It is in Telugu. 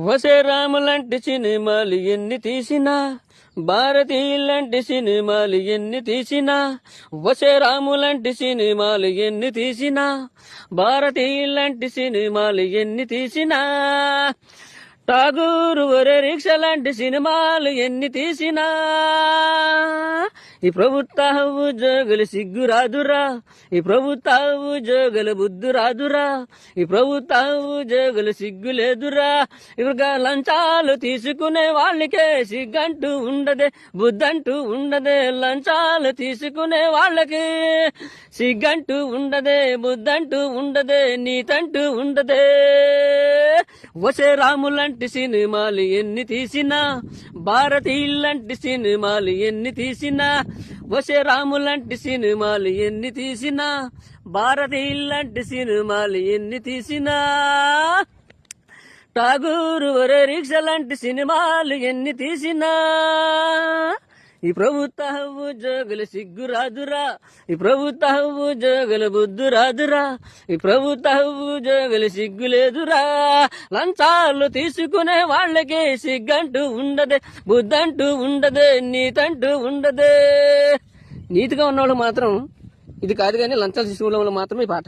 వసే రాములంటి సినిమాలు ఎన్ని తీసినా, భారతీయులంటి సినిమాలు ఎన్ని తీసినా, వసే రాములంటి సినిమాలు ఎన్ని తీసినా, భారతీయులంటి సినిమాలు ఎన్ని తీసినా, ఠాగూరు ఒరే రిక్ష లాంటి సినిమాలు ఎన్ని తీసినా, ఈ ప్రభుత్వ ఉద్యోగులు సిగ్గు రాదురా, ఈ ప్రభుత్వ ఉద్యోగుల బుద్ధు రాదురా, ఈ ప్రభుత్వ ఉద్యోగులు సిగ్గు లేదురా, ఇవిగా లంచాలు తీసుకునే వాళ్ళకే సిగ్గంటూ ఉండదే, బుద్ధంటూ ఉండదే, లంచాలు తీసుకునే వాళ్ళకి సిగ్గంటూ ఉండదే, బుద్ధంటూ ఉండదే, నీతంటూ ఉండదే. వసే రాములంటి సినిమాలు ఎన్ని తీసినా, భారతీయులంటి సినిమాలు ఎన్ని తీసినా, వసే రాములంటి సినిమాలు ఎన్ని తీసినా, భారతీయులంటి సినిమాలు ఎన్ని తీసినా, ఠాగూరు ఒరే రిక్ష లాంటి సినిమాలు ఎన్ని తీసినా, ఈ ప్రభుత్వ ఉద్యోగుల సిగ్గు రాదురా, ఈ ప్రభుత్వ ఉద్యోగుల బుద్ధు రాదురా, ఈ ప్రభుత్వ ఉద్యోగుల సిగ్గు లేదురా, లంచాలు తీసుకునే వాళ్ళకి సిగ్గంటూ ఉండదే, బుద్ధంటూ ఉండదే, నీతంటూ ఉండదే. నీతిగా ఉన్నవాళ్ళు మాత్రం ఇది కాదు, కానీ లంచాలు తీసుకునే వాళ్ళు మాత్రమే ఈ పాట.